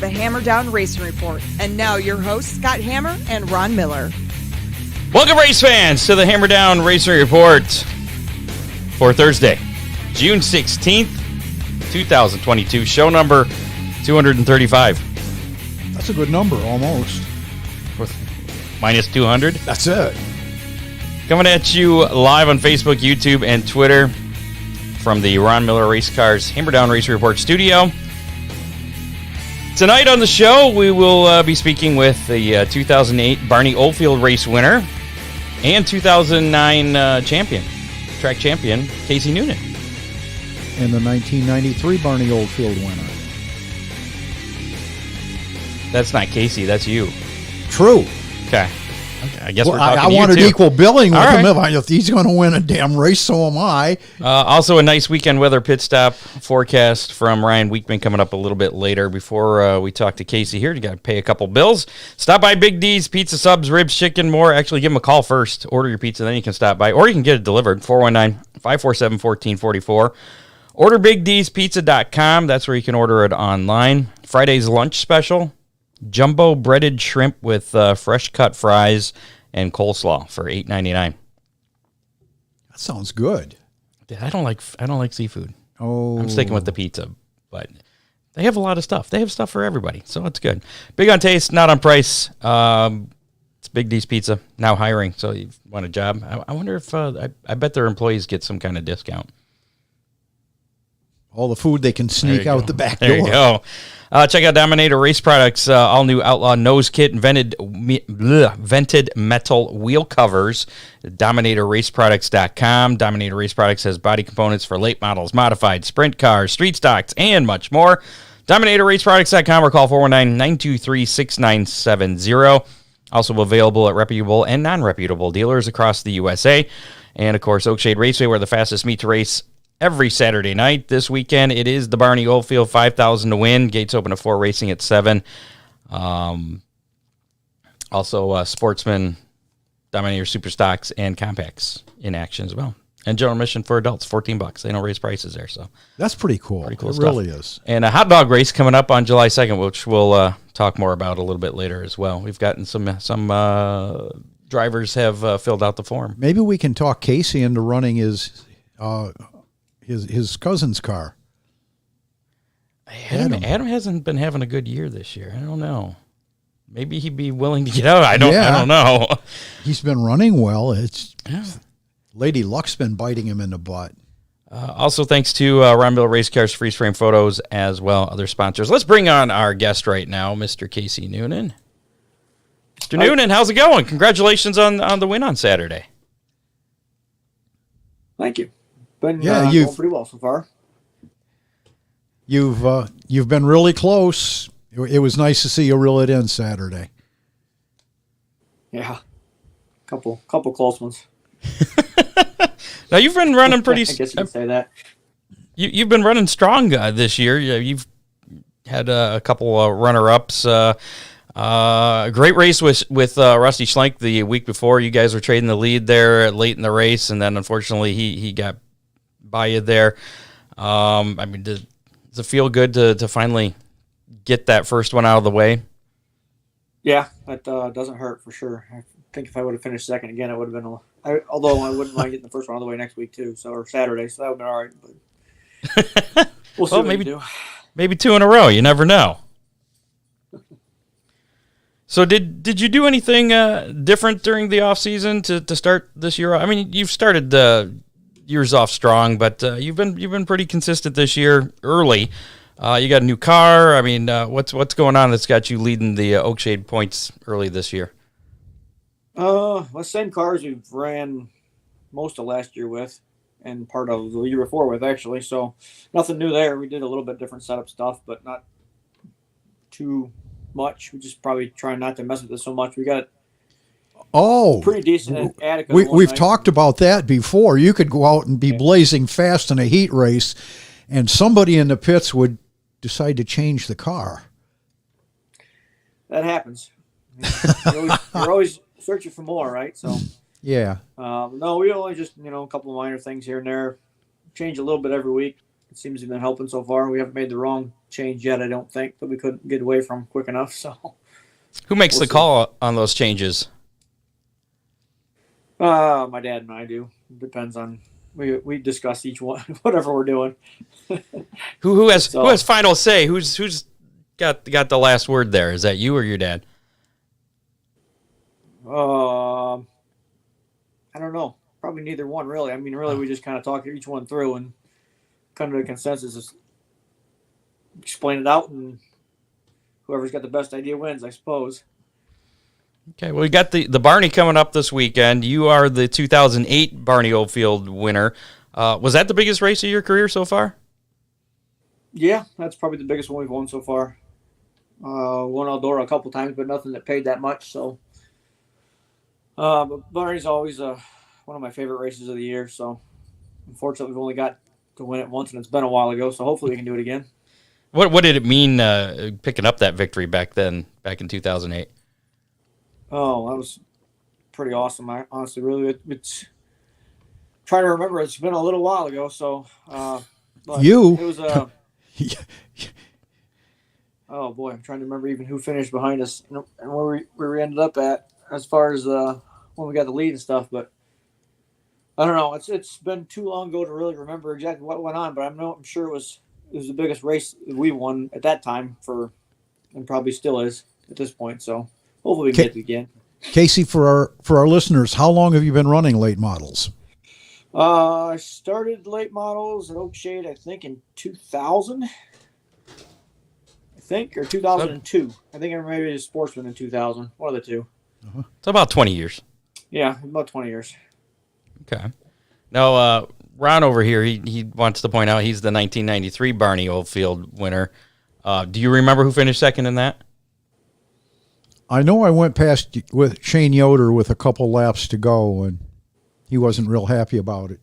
the Hammer Down Racing Report. And now your hosts, Scott Hammer and Ron Miller. Welcome, race fans, to the Hammer Down Racing Report for Thursday, June 16th, 2022, show number 235. That's a good number, almost. Minus 200. That's it. Coming at you live on Facebook, YouTube, and Twitter from the Ron Miller Race Cars Hammer Down Racing Report studio. Tonight on the show, we will be speaking with the 2008 Barney Oldfield Race winner and 2009 track champion, Casey Noonan. And the 1993 Barney Oldfield winner. That's not Casey, that's you. True. Okay. I guess we're talking I to you wanted too. Equal billing with All him. right. If he's going to win a damn race, so am I. Also, a nice weekend weather pit stop forecast from Ryan Weekman coming up a little bit later. Before we talk to Casey here, you got to pay a couple bills. Stop by Big D's, pizza, subs, ribs, chicken, more. Actually, give them a call first. Order your pizza, then you can stop by. Or you can get it delivered, 419-547-1444. Order BigD'sPizza.com. That's where you can order it online. Friday's lunch special, jumbo breaded shrimp with fresh cut fries and coleslaw for $8.99. That sounds good. I don't like seafood. Oh, I'm sticking with the pizza, but they have a lot of stuff. They have stuff for everybody, so it's good. Big on taste, not on price. It's Big D's Pizza, now hiring, so you want a job. I wonder if, I bet their employees get some kind of discount. all the food they can sneak out the back door. There you go. Check out Dominator Race Products, all-new Outlaw Nose Kit, vented metal wheel covers, DominatorRaceProducts.com. Dominator Race Products has body components for late models, modified, sprint cars, street stocks, and much more. DominatorRaceProducts.com or call 419-923-6970. Also available at reputable and non-reputable dealers across the USA. And, of course, Oakshade Raceway, where the fastest meet to race every Saturday night. This weekend, it is the Barney Oldfield 5,000 to win. Gates open at 4, racing at 7. Also, Sportsman, Dominator Superstocks, and Compacts in action as well. And general admission for adults, $14. They don't raise prices there, so that's pretty cool. It stuff. Really is. And a hot dog race coming up on July 2nd, which we'll talk more about a little bit later as well. We've gotten some drivers have filled out the form. Maybe we can talk Casey into running his cousin's car. Adam hasn't been having a good year this year. I don't know. Maybe he'd be willing to get out. I don't know. He's been running well. Lady Luck's been biting him in the butt. Also, thanks to Ron Miller Race Cars Freeze Frame Photos as well, other sponsors. Let's bring on our guest right now, Mr. Casey Noonan. Mr. Noonan, how's it going? Congratulations on the win on Saturday. Thank you. Been you've going pretty well so far. You've been really close. It was nice to see you reel it in Saturday. Yeah, couple close ones. Now you've been running pretty. I guess you could say that. You've been running strong this year. You've had a couple runner-ups. Great race with Rusty Schlenk the week before. You guys were trading the lead there late in the race, and then unfortunately he got by you there. Does it feel good to finally get that first one out of the way? Yeah, that doesn't hurt for sure. I think if I would have finished second again, it would have been. Although I wouldn't mind getting the first one out of the way next week too, or Saturday, so that would have been all right. But we'll see what we do. Maybe 2 in a row. You never know. So did you do anything different during the off season to start this year? I mean, you've started years off strong, but you've been pretty consistent this year early. You got a new car. I mean, what's going on that's got you leading the Oakshade points early this year? Well, same cars we've ran most of last year with, and part of the year before with actually. So nothing new there. We did a little bit different setup stuff, but not too much. We just probably trying not to mess with it so much. We got pretty decent Attica. We've talked about that before. You could go out and be blazing fast in a heat race, and somebody in the pits would decide to change the car. That happens. You're always searching for more, right? So yeah. No, we only just a couple of minor things here and there. Change a little bit every week. it seems to have been helping so far. We haven't made the wrong change yet, I don't think, that we couldn't get away from quick enough. So, Who makes the call on those changes? My dad and I do. Depends on we discuss each one, whatever we're doing. Who has final say? Who's got the last word there? Is that you or your dad? I don't know. Probably neither one, really. I mean, really, we just kind of talk each one through and come to a consensus. Just explain it out, and whoever's got the best idea wins, I suppose. Okay, well, we got the Barney coming up this weekend. You are the 2008 Barney Oldfield winner. Was that the biggest race of your career so far? Yeah, that's probably the biggest one we've won so far. Won Eldora a couple times, but nothing that paid that much. So, but Barney's always one of my favorite races of the year. So, unfortunately, we've only got to win it once, and it's been a while ago. So, hopefully, we can do it again. What did it mean picking up that victory back in 2008? Oh, that was pretty awesome. I honestly it's trying to remember. It's been a little while ago, so but it was oh boy, I'm trying to remember even who finished behind us and where we ended up at as far as when we got the lead and stuff. But I don't know. It's been too long ago to really remember exactly what went on. But I'm sure it was the biggest race we won at that time and probably still is at this point. So. Hopefully we can get it again. Casey, for our listeners, how long have you been running late models? I started late models at Oakshade, I think, in 2000. Or 2002. I think I maybe a sportsman in 2000. One of the two. Uh-huh. It's about 20 years. Yeah, about 20 years. Okay. Now, Ron over here, he wants to point out he's the 1993 Barney Oldfield winner. Do you remember who finished second in that? I know I went past with Shane Yoder with a couple laps to go, and he wasn't real happy about it.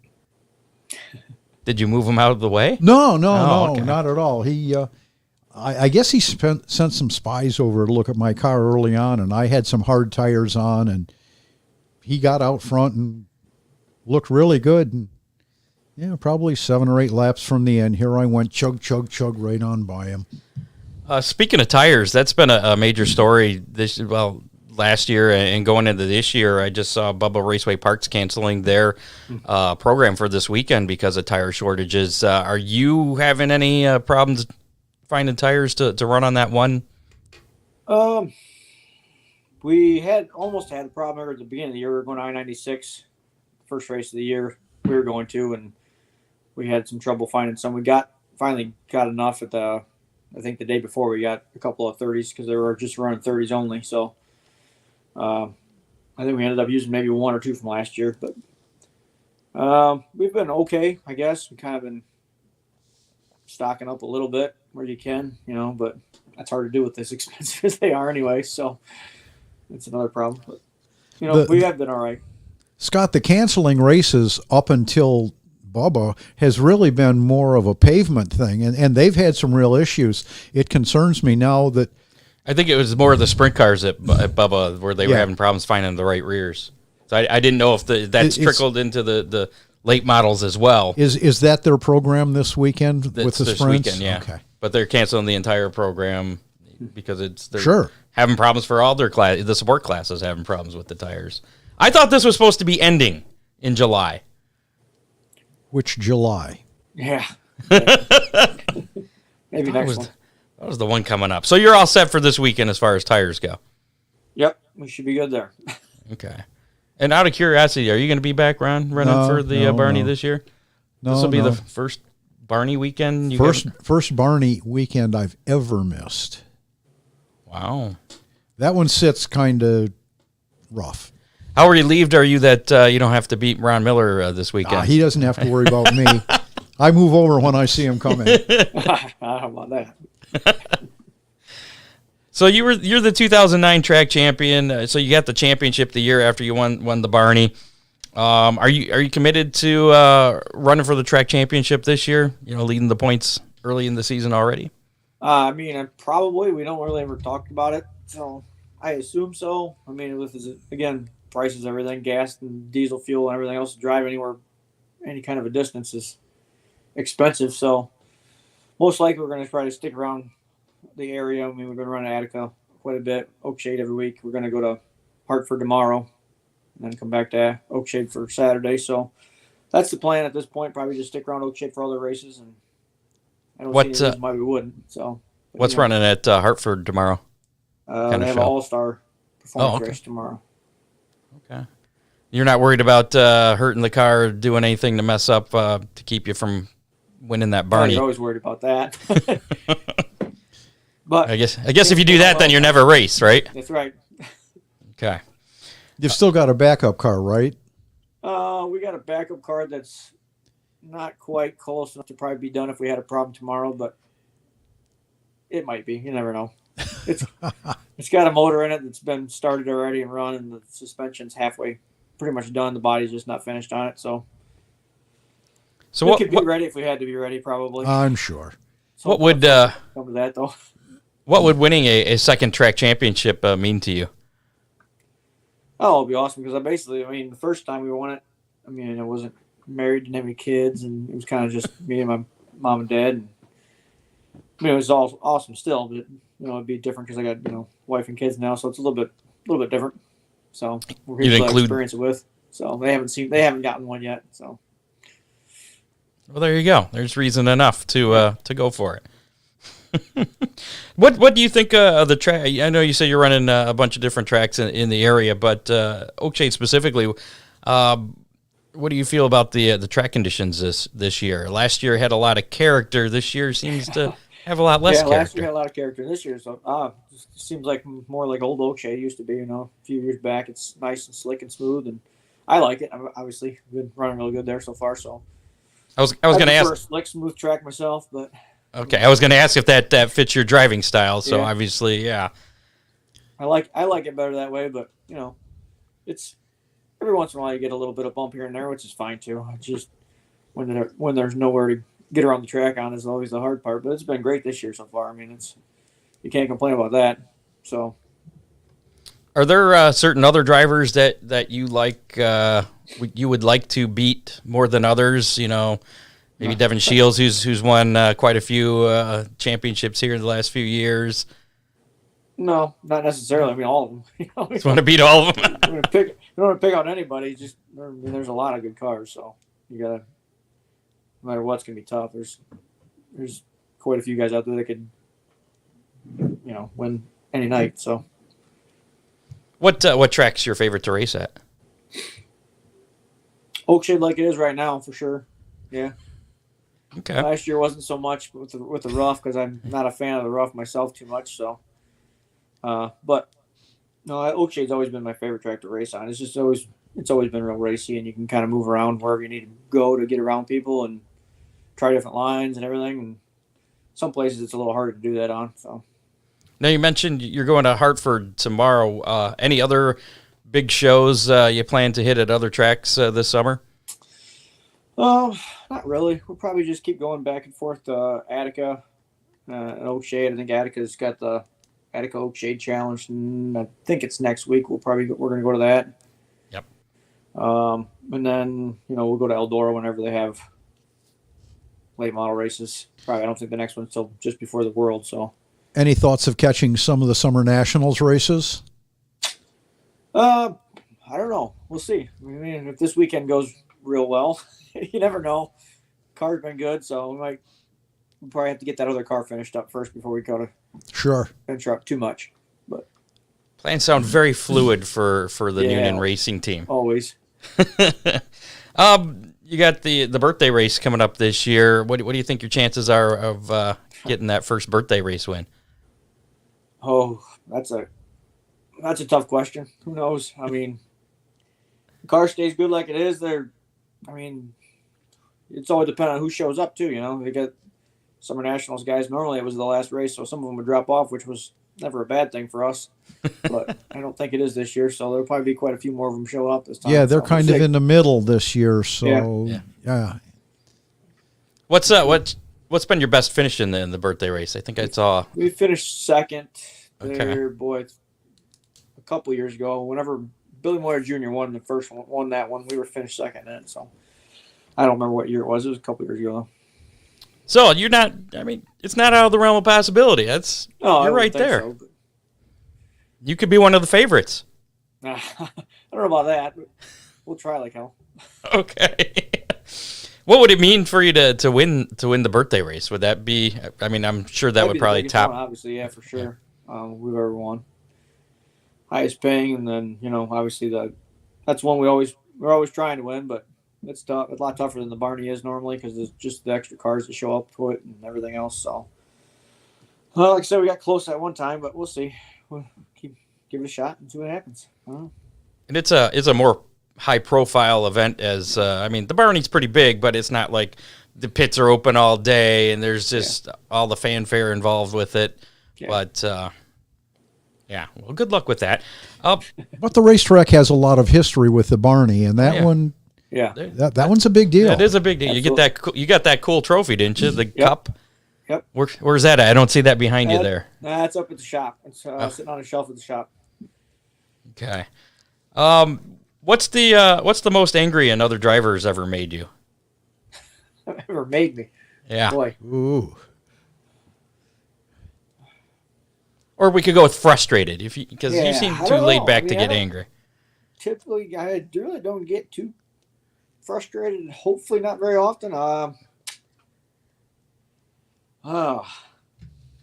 Did you move him out of the way? No, okay. Not at all. He, I guess he sent some spies over to look at my car early on, and I had some hard tires on, and he got out front and looked really good. And yeah, probably 7 or 8 laps from the end, here I went, chug, chug, chug, right on by him. Speaking of tires, that's been a major story last year and going into this year. I just saw Bubba Raceway Parts canceling their program for this weekend because of tire shortages. Are you having any problems finding tires to run on that one? We almost had a problem at the beginning of the year. We were going I-96, first race of the year we were going to, and we had some trouble finding some. We finally got enough at I think the day before we got a couple of 30s because they were just running 30s only. So I think we ended up using maybe 1 or 2 from last year. But we've been okay, I guess. We've kind of been stocking up a little bit where you can, but that's hard to do with as expensive as they are anyway. So it's another problem. But, we have been all right. Scott, the canceling races up until Bubba has really been more of a pavement thing, and they've had some real issues. It concerns me now that I think it was more of the sprint cars at Bubba where they were having problems finding the right rears. So I didn't know if that's trickled into the late models as well. Is that their program this weekend with the sprints? Weekend, yeah. Okay. But they're canceling the entire program because they're sure having problems for all their class. The support classes having problems with the tires. I thought this was supposed to be ending in July. Which July? Yeah. Maybe next one. That was the one coming up. So you're all set for this weekend as far as tires go? Yep. We should be good there. Okay. And out of curiosity, are you going to be back, Ron, running for the Barney this year? No. This will be the first Barney weekend? First Barney weekend I've ever missed. Wow. That one sits kind of rough. How relieved are you that you don't have to beat Ron Miller this weekend? He doesn't have to worry about me. I move over when I see him coming. How about that? So you're the 2009 track champion. So you got the championship the year after you won the Barney. Are you committed to running for the track championship this year? Leading the points early in the season already. Probably. We don't really ever talk about it, so I assume so. Again, prices, everything, gas and diesel fuel and everything else to drive any kind of a distance is expensive. So most likely we're going to try to stick around the area. I mean, we're going to run Attica quite a bit, Oakshade every week. We're going to go to Hartford tomorrow and then come back to Oakshade for Saturday. So that's the plan at this point. Probably just stick around Oakshade for all the races, and I don't see any reason why we wouldn't. So what's running at Hartford tomorrow? They have an all-star performance race tomorrow. Okay. You're not worried about hurting the car or doing anything to mess up to keep you from winning that Barney? You're always worried about that. But I guess if you do that, then you're never race, right? That's right. Okay. You've still got a backup car, right? We got a backup car that's not quite close enough to probably be done if we had a problem tomorrow, but it might be. You never know. It's got a motor in it that's been started already and run, and the suspension's halfway, pretty much done. The body's just not finished on it, so we could be ready if we had to be ready, probably. I'm sure. So what would come to that though? What would winning a second track championship mean to you? Oh, it'd be awesome because the first time we won it, I wasn't married, didn't have any kids, and it was kind of just me and my mom and dad. And, it was all awesome still, but it'd be different because I got wife and kids now, so it's a little bit different. So we're here to experience it with. So they haven't gotten one yet. So well, there you go. There's reason enough to go for it. What do you think of the track? I know you say you're running a bunch of different tracks in the area, but Oakshade specifically, what do you feel about the track conditions this year? Last year had a lot of character. This year seems to have a lot less character. Last year had a lot of character. This year, so it seems like more like old Oakshade used to be. A few years back, it's nice and slick and smooth, and I like it. I've obviously been running real good there so far. So I was going to ask a slick, smooth track myself, but. Okay, I was going to ask if that fits your driving style. So obviously, yeah. I like it better that way, but it's every once in a while you get a little bit of bump here and there, which is fine too. Just when there's nowhere to get around the track on is always the hard part. But it's been great this year so far. You can't complain about that. So, are there certain other drivers that you like? You would like to beat more than others? Maybe Devin Shields, who's won quite a few championships here in the last few years. No, not necessarily. All of them. Just want to beat all of them. You don't want to pick out anybody. Just there's a lot of good cars, so you gotta. No matter what's gonna be tough. There's quite a few guys out there that could, win any night. So. What track's your favorite to race at? Oakshade, like it is right now, for sure. Yeah. Okay. Last year wasn't so much with the rough because I'm not a fan of the rough myself too much. So, but no, Oakshade's always been my favorite track to race on. It's always been real racy, and you can kind of move around wherever you need to go to get around people and try different lines and everything. And some places it's a little harder to do that on. So. Now you mentioned you're going to Hartford tomorrow. Any other big shows you plan to hit at other tracks this summer? Not really. We'll probably just keep going back and forth to Attica and Oakshade. I think Attica's got the Attica Oakshade Challenge, and I think it's next week. We're going to go to that. Yep. And then we'll go to Eldora whenever they have late model races. Probably I don't think the next one's until just before the World. So. Any thoughts of catching some of the Summer Nationals races? I don't know. We'll see. If this weekend goes real well, you never know. Car's been good, so we'll probably have to get that other car finished up first before we go to venture up too much. But plans sound very fluid for the Noonan racing team. Always. You got the birthday race coming up this year. What do you think your chances are of getting that first birthday race win? Oh, that's a tough question. Who knows? The car stays good like it is. It's always dependent on who shows up too. They got Summer Nationals guys. Normally it was the last race, so some of them would drop off, which was never a bad thing for us. But I don't think it is this year, so there'll probably be quite a few more of them show up this time. Yeah, they're kind of in the middle this year, so yeah. What's been your best finish in the birthday race? I think I saw we finished second there, boy, a couple years ago. Whenever Billy Moyer Jr. won that one, we were finished second in it. So I don't remember what year it was. It was a couple years ago. So you're not. I mean, it's not out of the realm of possibility. That's No, you're I right wouldn't think there. so, but- You could be one of the favorites. I don't know about that. But we'll try like hell. Okay. What would it mean for you to win the birthday race? Would that be? I mean, I'm sure that That'd would be the probably biggest top. one, obviously, yeah, for sure. We've ever won. Highest paying, and then obviously that's one we're always trying to win, but it's tough. It's a lot tougher than the Barney is normally because there's just the extra cars that show up to it and everything else. So, well, like I said, we got close at one time, but we'll see. We'll give it a shot and see what happens. And it's a more high profile event as I mean, the Barney's pretty big, but it's not like the pits are open all day and there's just all the fanfare involved with it. Yeah. But well, good luck with that. But the racetrack has a lot of history with the Barney, and that one, that one's a big deal. It is a big deal. Absolutely. You got that cool trophy, didn't you? The cup. Yep. Where's that at? I don't see that behind you there. It's up at the shop. It's sitting on a shelf at the shop. Okay. What's the most angry another driver's ever made you? Ever made me? Yeah. Boy. Ooh. Or we could go with frustrated, because you seem too laid back to get angry. Typically, I really don't get too frustrated. Hopefully, not very often. Boy,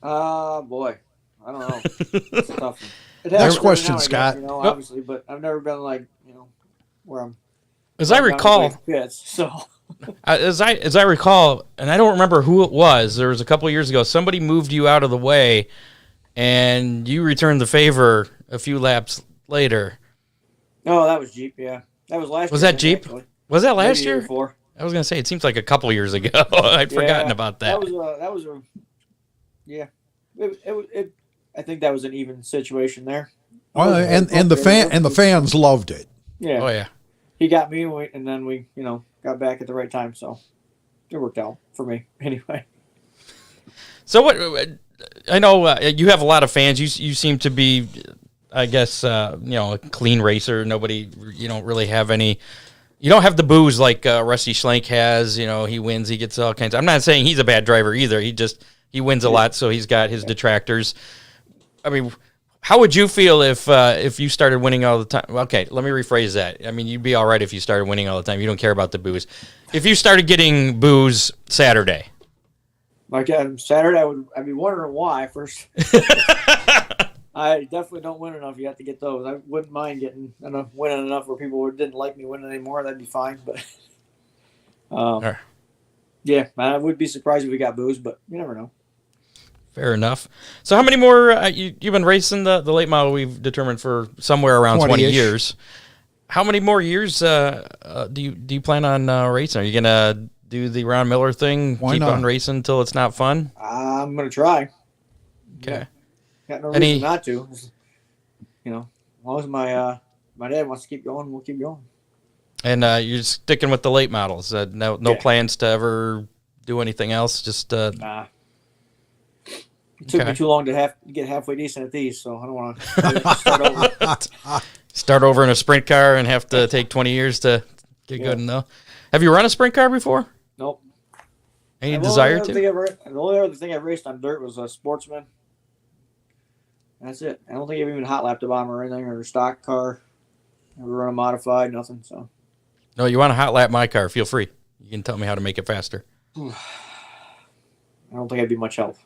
I don't know. It's a tough one. Next question, Scott. Obviously, but I've never been like where I'm. As I recall, as I recall, and I don't remember who it was. There was a couple of years ago. Somebody moved you out of the way, and you returned the favor a few laps later. Oh, that was Jeep. Yeah, that was last year. Was that Jeep? Actually. Was that last Maybe year? Before. I was gonna say it seems like a couple years ago. I'd forgotten about that. That was a yeah. I think that was an even situation there. And the fans loved it. Yeah. Oh yeah. He got me, and then we got back at the right time, so it worked out for me anyway. So what? I know you have a lot of fans. You seem to be, I guess, a clean racer. Nobody, you don't really have any. You don't have the booze like Rusty Schlenk has. He wins. He gets all kinds. I'm not saying he's a bad driver either. He wins a lot, so he's got his detractors. I mean, how would you feel if you started winning all the time? Okay, let me rephrase that. I mean, you'd be all right if you started winning all the time. You don't care about the booze. If you started getting booze Saturday. Like Saturday, I'd be wondering why first. I definitely don't win enough. You have to get those. I wouldn't mind winning enough where people didn't like me winning anymore. That'd be fine. But yeah, I would be surprised if we got booze, but you never know. Fair enough. So how many more, you've been racing the late model, we've determined, for somewhere around 20 years. How many more years do you plan on racing? Are you going to do the Ron Miller thing? Why keep not? on racing until it's not fun? I'm going to try. Okay. Got no reason not to. As long as my dad wants to keep going, we'll keep going. And you're sticking with the late models? No plans to ever do anything else? Just Nah. It took me too long to get halfway decent at these, so I don't want to start over. Start over in a sprint car and have to take 20 years to get good enough. Have you run a sprint car before? Nope. Any desire to? The only other thing I've raced on dirt was a Sportsman. That's it. I don't think I've even hot lapped a bomber or anything, or a stock car. Never run a modified, nothing. So. No, you want to hot lap my car? Feel free. You can tell me how to make it faster. I don't think I'd be much help.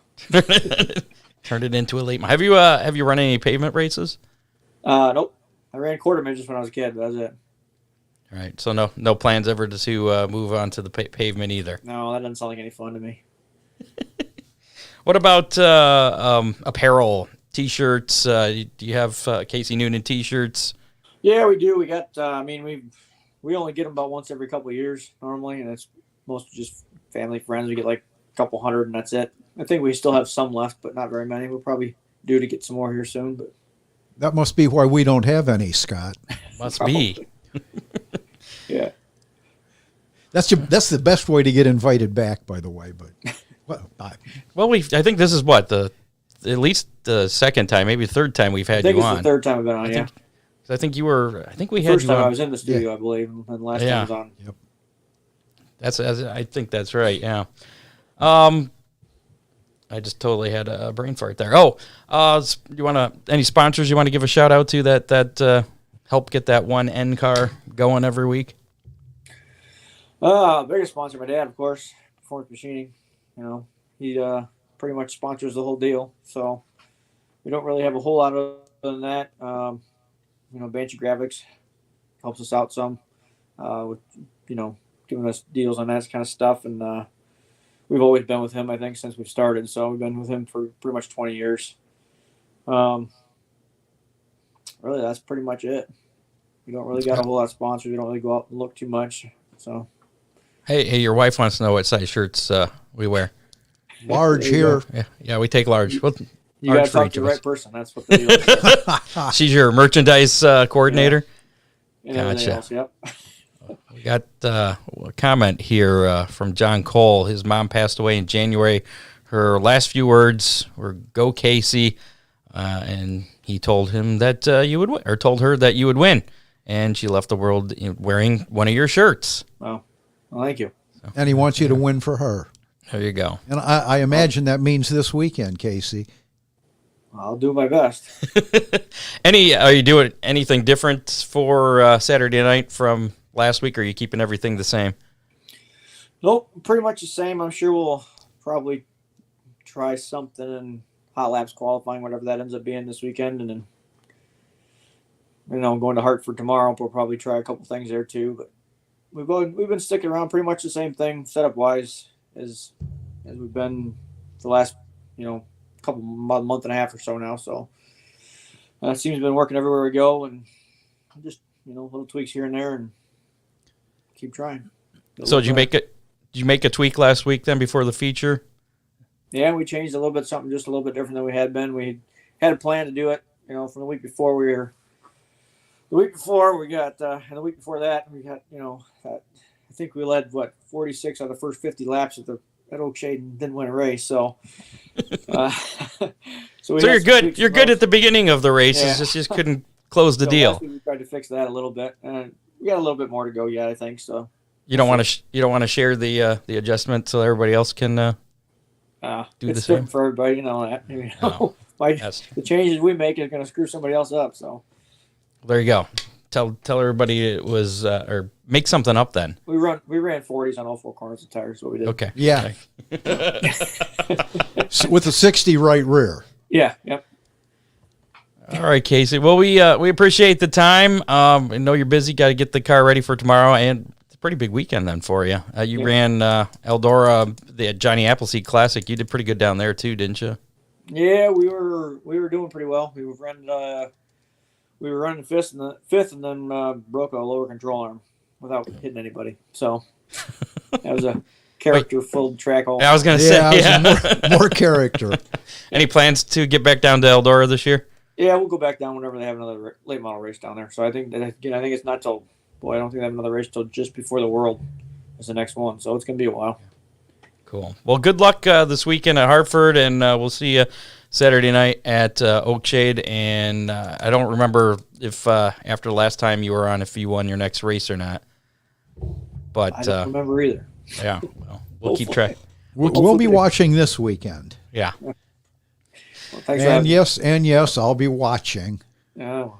Turned it into a late. Have you run any pavement races? Nope. I ran quarter midgets when I was a kid. But that was it. All right. So no plans ever to move on to the pavement either. No, that doesn't sound like any fun to me. What about apparel, T-shirts? Do you have Casey Noonan T-shirts? Yeah, we do. We got. We only get them about once every couple of years normally, and it's mostly just family friends. We get like a couple hundred, and that's it. I think we still have some left, but not very many. We'll probably due to get some more here soon. But that must be why we don't have any, Scott. Must be. Yeah. That's the best way to get invited back, by the way. But I think this is at least the second time, maybe the third time we've had you on. I think it's the third time I've been on. I think we had first you time on. I was in the studio, I believe, and last time I was on. Yep. I think that's right. Yeah. I just totally had a brain fart there. Oh, you want any sponsors you want to give a shout out to that help get that one N car going every week? Biggest sponsor, my dad, of course, Performance Machining. He pretty much sponsors the whole deal. So we don't really have a whole lot other than that. Banshee Graphics helps us out some with, giving us deals on that kind of stuff. And we've always been with him, I think, since we've started. So we've been with him for pretty much 20 years. Really, that's pretty much it. We don't really got a whole lot of sponsors. We don't really go out and look too much. So. Hey, your wife wants to know what size shirts we wear. Large here. Yeah, we take large. Well, you got to talk to the right person. That's what the deal is. She's your merchandise coordinator? Yeah. And everything else, yep. We got a comment here from John Cole. His mom passed away in January. Her last few words were "Go Casey," and he told him that you would win, or told her that you would win, and she left the world wearing one of your shirts. Wow. Well, thank you. And he wants you to win for her. There you go. And I imagine that means this weekend, Casey. I'll do my best. Are you doing anything different for Saturday night from last week, or are you keeping everything the same? Nope, pretty much the same. I'm sure we'll probably try something in hot laps qualifying, whatever that ends up being this weekend, and then going to Hartford tomorrow. We'll probably try a couple things there too. But we've been sticking around pretty much the same thing setup wise as we've been the last couple month and a half or so now. So it seems to be working everywhere we go, and just little tweaks here and there, and keep trying. So did you make a tweak last week then before the feature? Yeah, we changed a little bit, something just a little bit different than we had been. We had a plan to do it, from the week before. The week before we got, and the week before that we got, I think we led 46 out of the first 50 laps at Oakshade and didn't win a race. So, so you're good. You're good at the beginning of the race. Yeah. Just couldn't close the deal. Last week we tried to fix that a little bit, and we got a little bit more to go yet, I think. So you don't want to share the adjustment so everybody else can do the same. It's different for everybody, that. The changes we make is going to screw somebody else up. So there you go. Tell everybody it was or make something up then. We ran 40s on all four corners of tires. What we did. Okay. Yeah. With a 60 right rear. Yeah. Yep. All right, Casey. Well, we appreciate the time. I know you're busy. Got to get the car ready for tomorrow, and it's a pretty big weekend then for you. You ran Eldora, the Johnny Appleseed Classic. You did pretty good down there too, didn't you? Yeah, we were doing pretty well. We were running fifth, and then broke a lower control arm without hitting anybody. So that was a character-filled track. I was going to say, more character. Any plans to get back down to Eldora this year? Yeah, we'll go back down whenever they have another late model race down there. So I think it's not till I don't think they have another race till just before the World is the next one. So it's going to be a while. Cool. Well, good luck this weekend at Hartford, and we'll see you Saturday night at Oakshade. And I don't remember if after the last time you were on, if you won your next race or not. But I don't remember either. Yeah, well, we'll keep track. We'll be watching this weekend. Yeah. Well, and yes, I'll be watching. Yeah.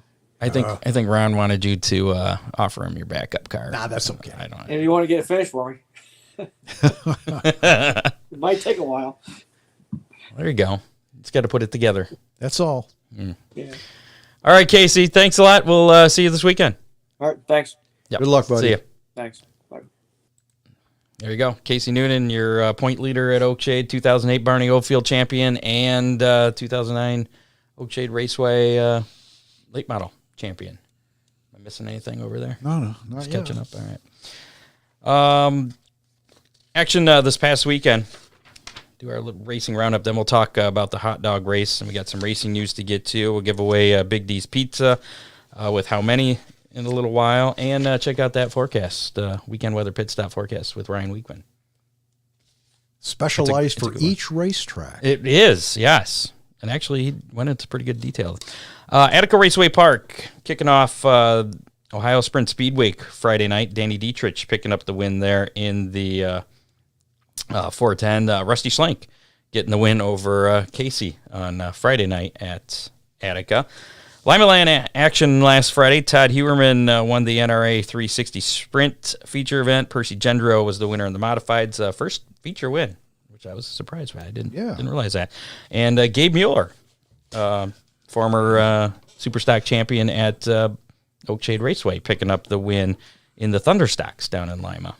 I think Ron wanted you to offer him your backup car. Nah, that's okay. I don't. If you want to get it finished for me, it might take a while. There you go. Just got to put it together. That's all. Mm. Yeah. All right, Casey. Thanks a lot. We'll see you this weekend. All right. Thanks. Yep. Good luck, buddy. See you. Thanks. Bye. There you go. Casey Noonan, your point leader at Oakshade, 2008 Barney Oldfield champion, and 2009 Oakshade Raceway late model champion. Am I missing anything over there? No, not Just yet. catching up. All right. Action this past weekend. Do our racing roundup, then we'll talk about the hot dog race, and we got some racing news to get to. We'll give away Big D's Pizza with how many in a little while, and check out that forecast, weekend weather pit stop forecast with Ryan Weekman. Specialized for each racetrack. It is, yes. And actually, he went into pretty good detail. Attica Raceway Park, kicking off Ohio Sprint Speedway Friday night. Danny Dietrich picking up the win there in the 410. Rusty Schlenk getting the win over Casey on Friday night at Attica. Lima Land action last Friday. Todd Hewerman won the NRA 360 Sprint feature event. Percy Gendro was the winner in the modifieds. First feature win, which I was surprised by. I didn't realize that. And Gabe Mueller, former Superstock champion at Oakshade Raceway, picking up the win in the Thunderstocks down in Lima.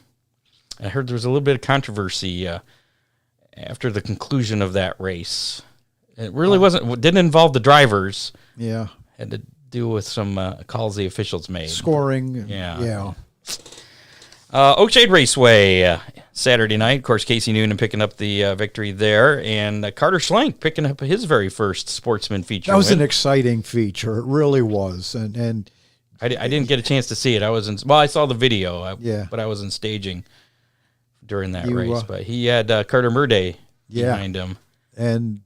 I heard there was a little bit of controversy after the conclusion of that race. It really didn't involve the drivers. Yeah. Had to do with some calls the officials made. Scoring. Yeah. Oakshade Raceway Saturday night. Of course, Casey Noonan picking up the victory there, and Carter Schlenk picking up his very first sportsman feature. That was win. an exciting feature. It really was. And I didn't get a chance to see it. I saw the video, but I was in staging during that race. But he had Carter Murday behind him. And,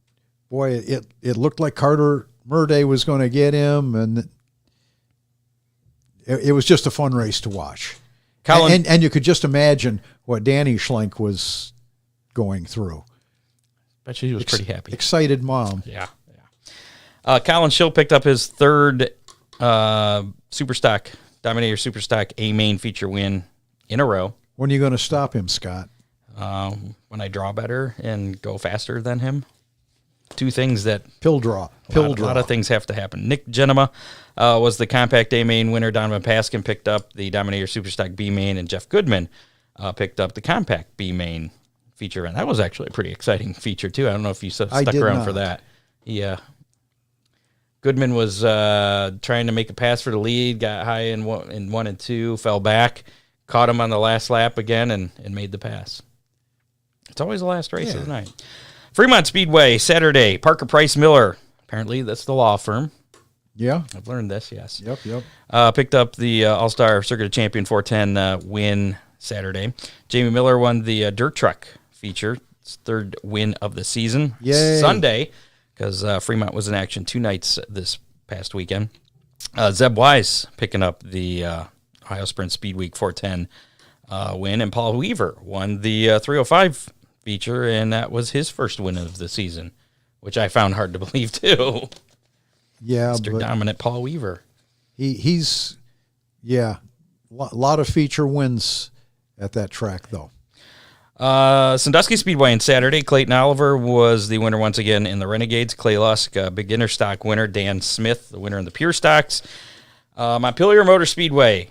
boy, it looked like Carter Murday was going to get him, and it was just a fun race to watch. And you could just imagine what Danny Schlenk was going through. Bet she was pretty happy. Excited mom. Yeah. Colin Schill picked up his third Superstock, Dominator Superstock A-Main feature win in a row. When are you going to stop him, Scott? When I draw better and go faster than him. Two things that... Pill draw. A lot of things have to happen. Nick Genema was the Compact A-Main winner. Donovan Paskin picked up the Dominator Superstock B-Main, and Jeff Goodman picked up the Compact B-Main feature. And that was actually a pretty exciting feature, too. I don't know if you stuck around for that. Goodman was trying to make a pass for the lead, got high in 1 and 2, fell back, caught him on the last lap again, and made the pass. It's always the last race of the night. Fremont Speedway, Saturday, Parker Price Miller. Apparently, that's the law firm. Yeah. I've learned this, yes. Yep. Picked up the All-Star Circuit of Champion 410 win Saturday. Jamie Miller won the Dirt Truck feature, his third win of the season. Yay. Sunday, because Fremont was in action 2 nights this past weekend. Zeb Wise picking up the Ohio Sprint Speed Week 410 win, and Paul Weaver won the 305 feature, and that was his first win of the season, which I found hard to believe, too. Yeah. Mr. Dominant Paul Weaver. He's a lot of feature wins at that track, though. Sandusky Speedway on Saturday. Clayton Oliver was the winner once again in the Renegades. Clay Lusk, beginner stock winner. Dan Smith, the winner in the Pure Stocks. Montpelier Motor Speedway,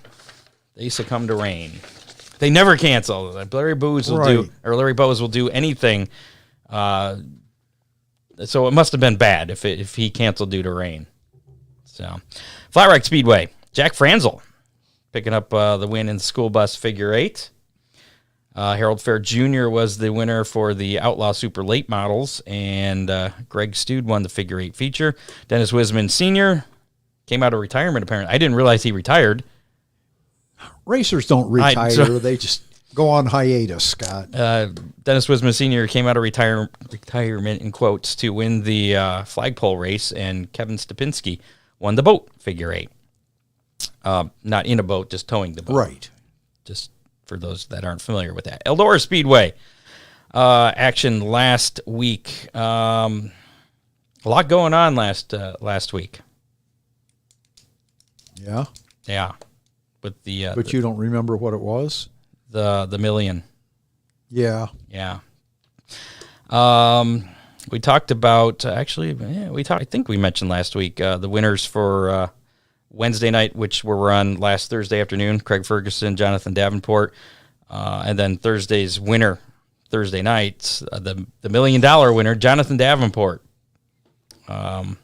they succumb to rain. They never cancel. Larry Bowes will do anything. So it must have been bad if he canceled due to rain. So, Flat Rock Speedway, Jack Franzel picking up the win in the school bus figure 8. Harold Fair Jr. was the winner for the Outlaw Super Late Models, and Greg Stude won the figure 8 feature. Dennis Wisman Sr. came out of retirement, apparently. I didn't realize he retired. Racers don't retire. They just go on hiatus, Scott. Dennis Wisman Sr. came out of retirement, in quotes, to win the flagpole race, and Kevin Stupinski won the boat figure 8. Not in a boat, just towing the boat. Right. Just for those that aren't familiar with that. Eldora Speedway action last week. A lot going on last week. Yeah. Yeah. With the but you don't remember what it was? The million. Yeah. Yeah. We talked about I think we mentioned last week the winners for Wednesday night, which were run last Thursday afternoon. Craig Ferguson, Jonathan Davenport, and then Thursday's winner, Thursday night, the $1 million winner, Jonathan Davenport. I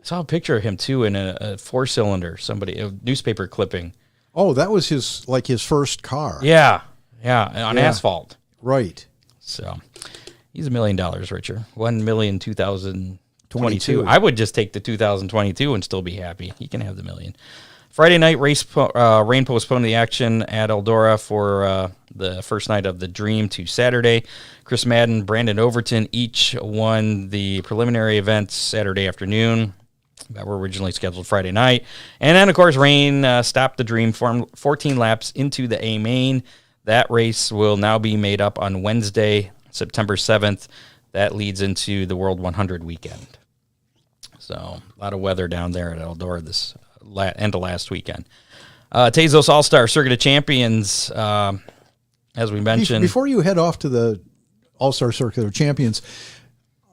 saw a picture of him too in a 4-cylinder. A newspaper clipping. Oh, that was his first car. Yeah, on asphalt. Right. So he's $1 million richer. 1,000,2022. I would just take the 2022 and still be happy. He can have the $1 million. Friday night rain postponed the action at Eldora for the first night of the Dream to Saturday. Chris Madden, Brandon Overton each won the preliminary events Saturday afternoon that were originally scheduled Friday night. And then, of course, rain stopped the Dream 14 laps into the A-Main. That race will now be made up on Wednesday, September 7th. That leads into the World 100 weekend. So a lot of weather down there at Eldora this end of last weekend. Tezos All-Star Circuit of Champions, as we mentioned. Before you head off to the All-Star Circuit of Champions,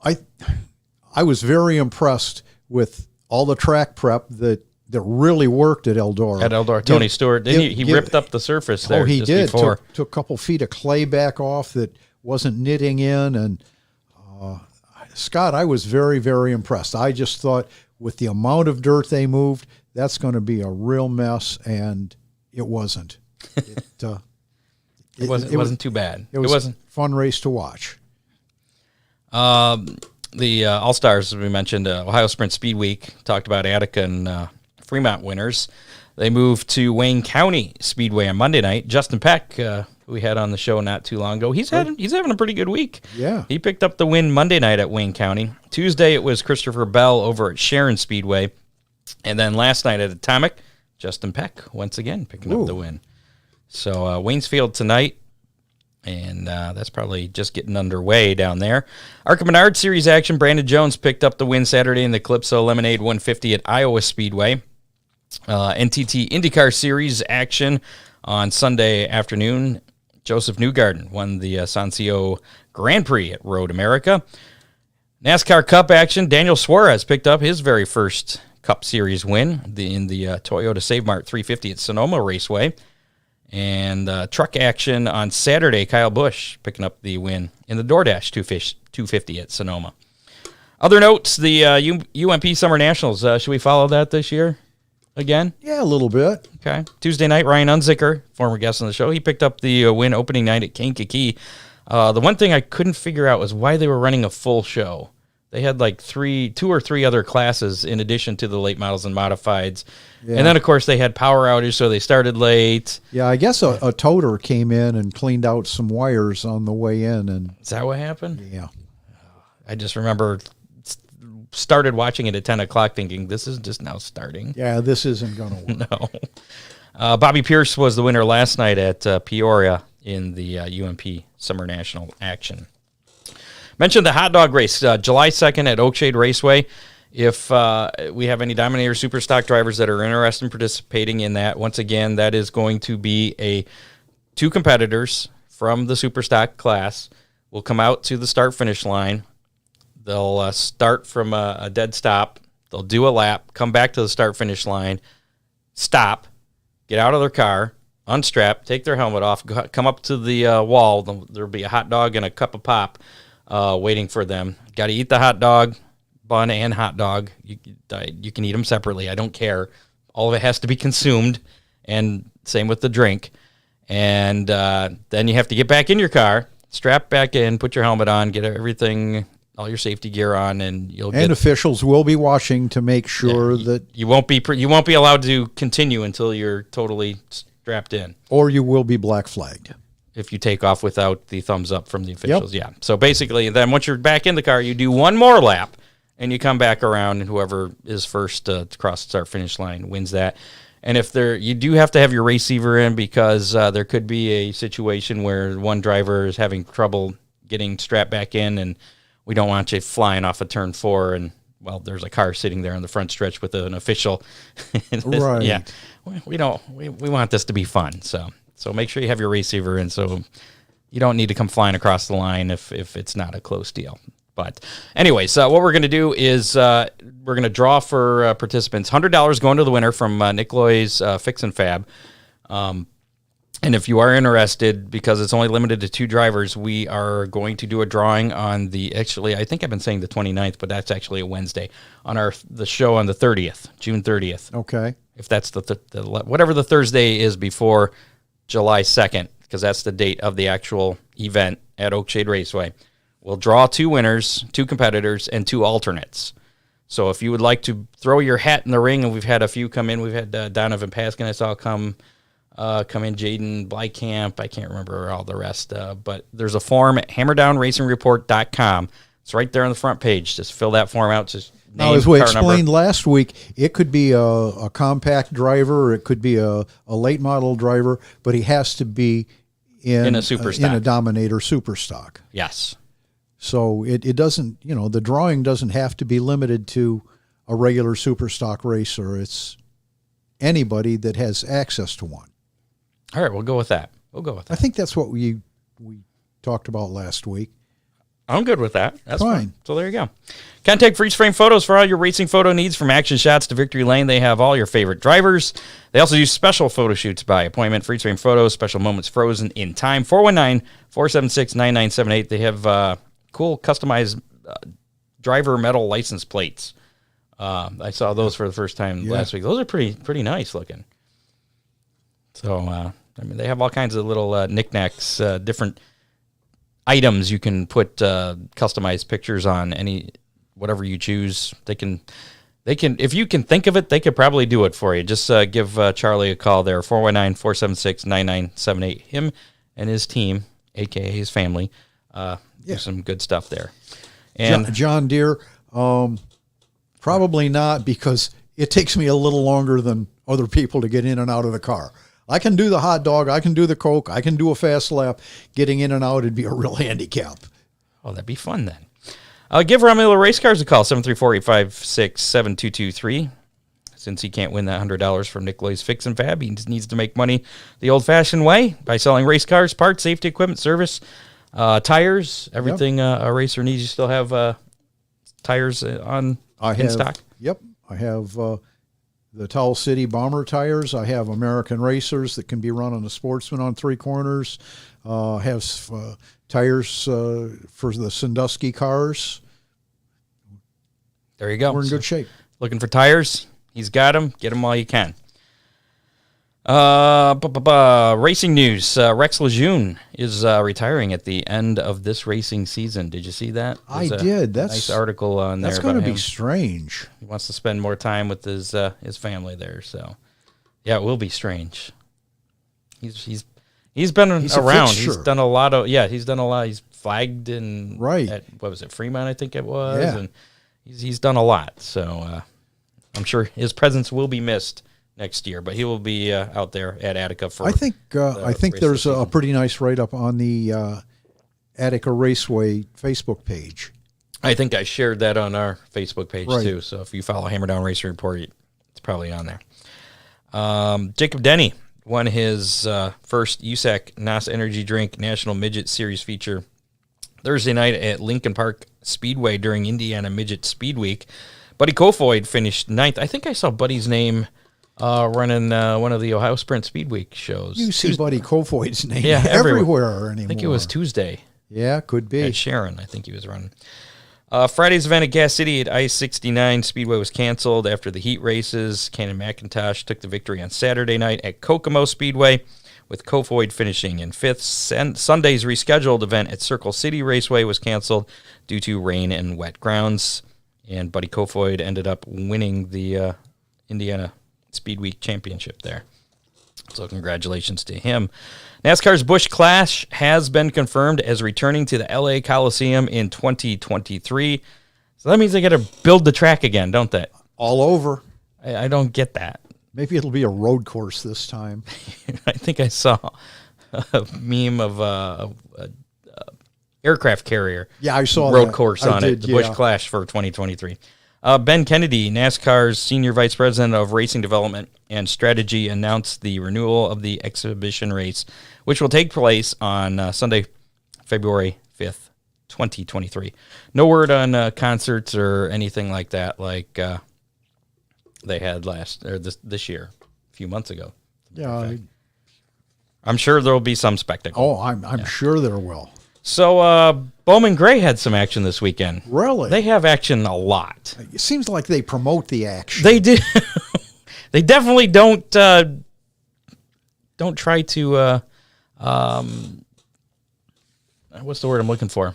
I was very impressed with all the track prep that really worked at Eldora. At Eldora, Tony Stewart, he ripped up the surface there. Oh, he just did. Before. Took a couple feet of clay back off that wasn't knitting in, and Scott, I was very, very impressed. I just thought with the amount of dirt they moved, that's going to be a real mess, and it wasn't. It wasn't too bad. It was a fun race to watch. The All-Stars, as we mentioned, Ohio Sprint Speed Week, talked about Attica and Fremont winners. They moved to Wayne County Speedway on Monday night. Justin Peck, who we had on the show not too long ago, he's having a pretty good week. Yeah. He picked up the win Monday night at Wayne County. Tuesday, it was Christopher Bell over at Sharon Speedway. And then last night at Atomic, Justin Peck, once again, picking up the win. So Waynesfield tonight, and that's probably just getting underway down there. Arca Menard Series action, Brandon Jones picked up the win Saturday in the Calypso Lemonade 150 at Iowa Speedway. NTT IndyCar Series action on Sunday afternoon. Joseph Newgarden won the Sancio Grand Prix at Road America. NASCAR Cup action, Daniel Suarez picked up his very first Cup Series win in the Toyota Save Mart 350 at Sonoma Raceway. And truck action on Saturday, Kyle Busch picking up the win in the DoorDash 250 at Sonoma. Other notes, the UMP Summer Nationals, should we follow that this year again? Yeah, a little bit. Okay. Tuesday night, Ryan Unzicker, former guest on the show, he picked up the win opening night at Kankakee. The one thing I couldn't figure out was why they were running a full show. They had like two or three other classes in addition to the late models and modifieds. Yeah. And then, of course, they had power outage, so they started late. Yeah, I guess a toter came in and cleaned out some wires on the way in. And is that what happened? Yeah. I just remember started watching it at 10 o'clock thinking, this is just now starting. Yeah, this isn't going to work. No. Bobby Pierce was the winner last night at Peoria in the UMP Summer National action. Mentioned the hot dog race, July 2nd at Oakshade Raceway. If we have any Dominator Superstock drivers that are interested in participating in that, once again, that is going to be two competitors from the Superstock class will come out to the start-finish line. They'll start from a dead stop. They'll do a lap, come back to the start-finish line, stop, get out of their car, unstrap, take their helmet off, come up to the wall. There'll be a hot dog and a cup of pop waiting for them. Got to eat the hot dog, bun and hot dog. You can eat them separately. I don't care. All of it has to be consumed, and same with the drink. And then you have to get back in your car, strap back in, put your helmet on, get everything, all your safety gear on, and officials will be watching to make sure that you won't be allowed to continue until you're totally strapped in, or you will be black flagged if you take off without the thumbs up from the officials. Yep. Yeah. So basically, then once you're back in the car, you do one more lap, and you come back around, and whoever is first to cross the start-finish line wins that. And if you do have to have your receiver in because there could be a situation where one driver is having trouble getting strapped back in, and we don't want you flying off of turn 4, and well, there's a car sitting there on the front stretch with an official. Right. Yeah. We want this to be fun. So make sure you have your receiver in, so you don't need to come flying across the line if it's not a close deal. But anyways, what we're going to do is we're going to draw for participants $100 going to the winner from Nick Loy's Fix and Fab. And if you are interested, because it's only limited to 2 drivers, we are going to do a drawing on I think I've been saying the 29th, but that's actually a Wednesday, on the show on the 30th, June 30th. Okay. If that's the whatever the Thursday is before July 2nd, because that's the date of the actual event at Oakshade Raceway. We'll draw 2 winners, 2 competitors, and 2 alternates. So if you would like to throw your hat in the ring, and we've had a few come in. We've had Donovan Paskin, I saw come in, Jaden Blykamp. I can't remember all the rest. But there's a form at hammerdownracingreport.com. It's right there on the front page. Just fill that form out. Just name, now, as we car explained number. last week, it could be a compact driver, or it could be a late model driver, but he has to be in a super stock. in a Dominator super stock. Yes. So it doesn't, the drawing doesn't have to be limited to a regular super stock racer. It's anybody that has access to one. All right, we'll go with that. I think that's what we talked about last week. I'm good with that. That's fine. So there you go. Contact Freeze Frame Photos for all your racing photo needs, from action shots to victory lane. They have all your favorite drivers. They also do special photo shoots by appointment. Freeze Frame Photos, special moments frozen in time. 419-476-9978. They have cool customized driver metal license plates. I saw those for the first time last week. Those are pretty nice looking. So, they have all kinds of little knickknacks, different items you can put customized pictures on, whatever you choose. They can, if you can think of it, they could probably do it for you. Just give Charlie a call there, 419-476-9978. Him and his team, aka his family, do some good stuff there. And John Deere, probably not, because it takes me a little longer than other people to get in and out of the car. I can do the hot dog, I can do the Coke, I can do a fast lap. Getting in and out would be a real handicap. Oh, that'd be fun then. Give Ron Miller Race Cars a call, 734-856-7223. Since he can't win that $100 from Nick Loy's Fix and Fab, he needs to make money the old-fashioned way by selling race cars, parts, safety equipment, service, tires, everything a racer needs. You still have tires in stock? Yep. I have the Towel City Bomber tires. I have American Racers that can be run on the Sportsman on three corners. Have tires for the Sandusky cars. There you go. We're in good shape. Looking for tires? He's got them. Get them while you can. Racing news. Rex Lejeune is retiring at the end of this racing season. Did you see that? I did. That's a nice article on there. That's going to be strange. He wants to spend more time with his family there. So, yeah, it will be strange. He's been around. He's done a lot of He's done a lot. He's flagged in at, what was it, Fremont? I think it was. Yeah. And he's done a lot. So I'm sure his presence will be missed next year, but he will be out there at Attica for. I think there's a pretty nice write-up on the Attica Raceway Facebook page. I think I shared that on our Facebook page too. So if you follow Hammer Down Racing Report, it's probably on there. Jacob Denny won his first USAC NOS Energy Drink National Midget Series feature Thursday night at Lincoln Park Speedway during Indiana Midget Speed Week. Buddy Kofoid finished ninth. I think I saw Buddy's name running one of the Ohio Sprint Speed Week shows. You see Buddy Kofoid's name everywhere anymore. I think it was Tuesday. Yeah, could be. At Sharon, I think he was running. Friday's event at Gas City at I-69 Speedway was canceled after the heat races. Cannon McIntosh took the victory on Saturday night at Kokomo Speedway, with Kofoid finishing in fifth. Sunday's rescheduled event at Circle City Raceway was canceled due to rain and wet grounds, and Buddy Kofoid ended up winning the Indiana Speed Week Championship there. So congratulations to him. NASCAR's Busch Clash has been confirmed as returning to the LA Coliseum in 2023. So that means they got to build the track again, don't they? All over. I don't get that. Maybe it'll be a road course this time. I think I saw a meme of a aircraft carrier. Yeah, I saw road that. course on it. The Busch Clash for 2023. Ben Kennedy, NASCAR's Senior Vice President of Racing Development and Strategy, announced the renewal of the exhibition race, which will take place on Sunday, February 5th, 2023. No word on concerts or anything like that, like they had this year, a few months ago. Yeah, I'm sure there will be some spectacle. Oh, I'm sure there will. So Bowman Gray had some action this weekend. Really? They have action a lot. It seems like they promote the action. They do. They definitely don't try to what's the word I'm looking for?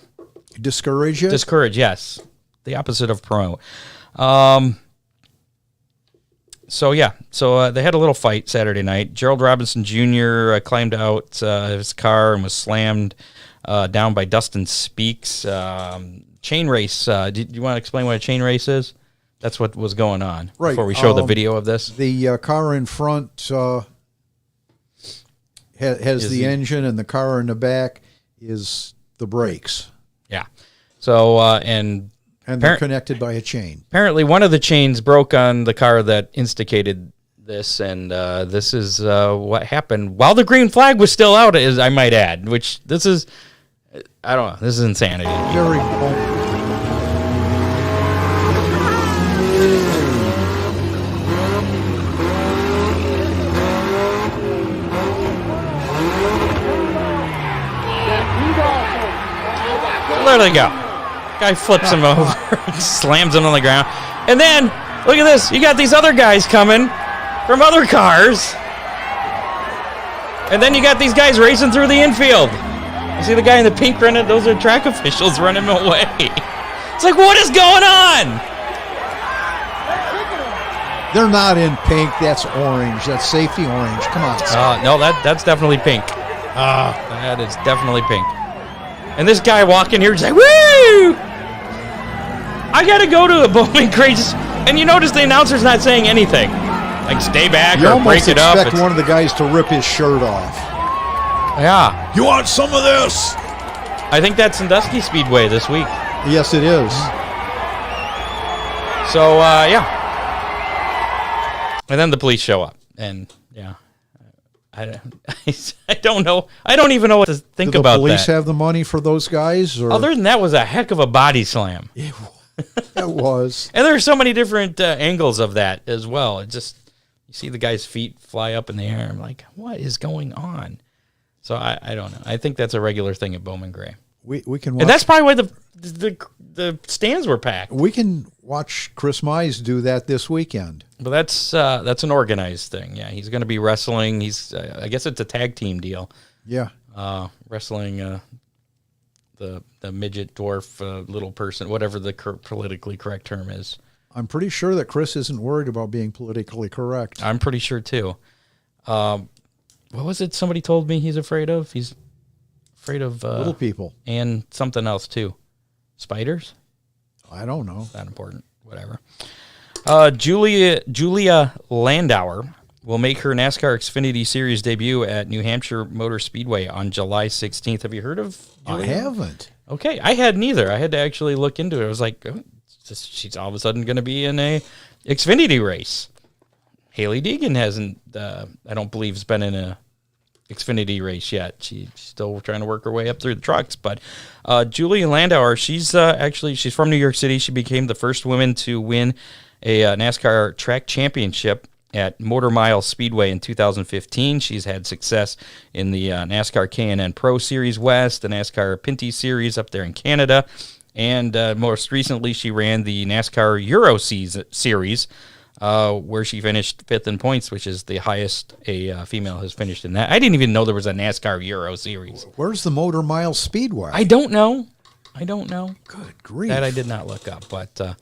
Discourage it? Discourage, yes. The opposite of promote. So they had a little fight Saturday night. Gerald Robinson Jr. Climbed out his car and was slammed down by Dustin Speaks. Chain race. Do you want to explain what a chain race is? That's what was going on before we show the video of this. The car in front has the engine, and the car in the back is the brakes. Yeah. So, and they're connected by a chain. Apparently one of the chains broke on the car that instigated this, and this is what happened while the green flag was still out, as I might add, which this is, I don't know, this is insanity. Very bumpy. There they go. Guy flips him over, slams him on the ground. And then, look at this. You got these other guys coming from other cars. And then you got these guys racing through the infield. You see the guy in the pink running? Those are track officials running him away. It's like, what is going on? They're not in pink. That's orange. That's safety orange. Come on. No, that's definitely pink. That is definitely pink. And this guy walking here is like, woo! I got to go to a Bowman Crate. And you notice the announcer's not saying anything. Like, stay back you or break it up. You almost expect one of the guys to rip his shirt off. Yeah. You want some of this? I think that's Sandusky Speedway this week. Yes, it is. So, yeah. And then the police show up. And, yeah. I don't know. I don't even know what to think about that. Do the police have the money for those guys? Or? Other than that, was a heck of a body slam. It was. And there are so many different angles of that as well. It just, you see the guy's feet fly up in the air. I'm like, what is going on? So I don't know. I think that's a regular thing at Bowman Gray. We can watch, and that's probably why the stands were packed. We can watch Chris Mize do that this weekend. But that's an organized thing. Yeah, he's going to be wrestling. He's I guess it's a tag team deal. Yeah. Wrestling the midget, dwarf, little person, whatever the politically correct term is. I'm pretty sure that Chris isn't worried about being politically correct. I'm pretty sure too. What was it somebody told me he's afraid of? He's afraid of little people and something else too. Spiders? I don't know. Not important. Whatever. Julia Landauer will make her NASCAR Xfinity Series debut at New Hampshire Motor Speedway on July 16th. Have you heard of Julia? I haven't. Okay, I hadn't either. I had to actually look into it. I was like, oh, she's all of a sudden going to be in a Xfinity race. Haley Deegan hasn't, I don't believe, has been in a Xfinity race yet. She's still trying to work her way up through the trucks. But Julia Landauer, she's from New York City. She became the first woman to win a NASCAR track championship at Motor Mile Speedway in 2015. She's had success in the NASCAR K&N Pro Series West, the NASCAR Pinty Series up there in Canada, and most recently she ran the NASCAR Euro Series, where she finished 5th in points, which is the highest a female has finished in that. I didn't even know there was a NASCAR Euro Series. Where's the Motor Mile Speedway? I don't know. Good grief. That I did not look up, but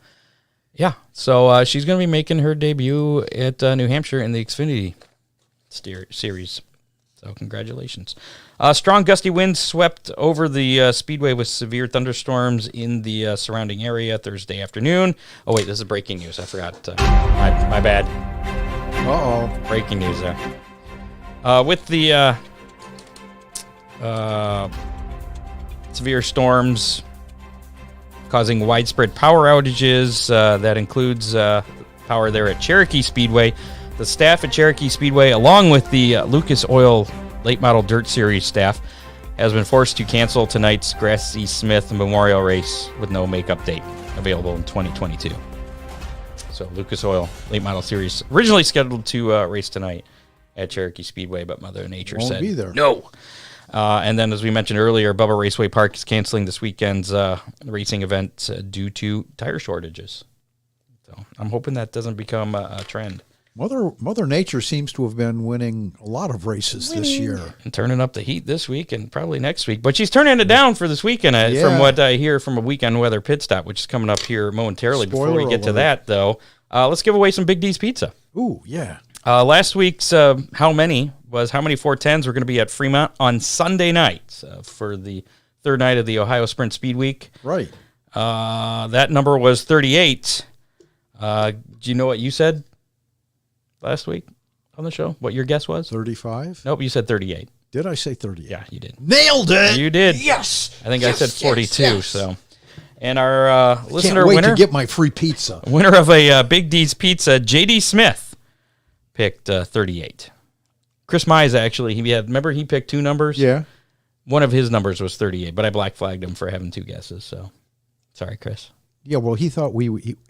yeah. So she's going to be making her debut at New Hampshire in the Xfinity Series. So congratulations. Strong gusty winds swept over the speedway with severe thunderstorms in the surrounding area Thursday afternoon. Oh, wait, this is breaking news. I forgot. My bad. Uh-oh. Breaking news there. With the severe storms causing widespread power outages, that includes power there at Cherokee Speedway. The staff at Cherokee Speedway, along with the Lucas Oil Late Model Dirt Series staff, has been forced to cancel tonight's Gracie Smith Memorial Race with no make-up date, available in 2022. So Lucas Oil Late Model Series, originally scheduled to race tonight at Cherokee Speedway, but Mother Nature said be there. No. And then, as we mentioned earlier, Bubba Raceway Park is canceling this weekend's racing event due to tire shortages. So I'm hoping that doesn't become a trend. Mother Nature seems to have been winning a lot of races this year. And turning up the heat this week and probably next week. But she's turning it down for this weekend, from what I hear from a weekend weather pit stop, which is coming up here momentarily. Before we get to that, though, let's give away some Big D's Pizza. Ooh, yeah. Last week's How Many 410s were going to be at Fremont on Sunday night for the third night of the Ohio Sprint Speed Week. Right. That number was 38. Do you know what you said last week on the show? What your guess was? 35? Nope, you said 38. Did I say 38? Yeah, you did. Nailed it. You did. Yes. I think I said 42. yes. So, and our listener Can't wait winner to get my free pizza. winner of a Big D's Pizza, JD Smith, picked 38. Chris Mize actually, remember he picked 2 numbers. Yeah. One of his numbers was 38, but I black flagged him for having 2 guesses. So, sorry, Chris. Yeah. Well, he thought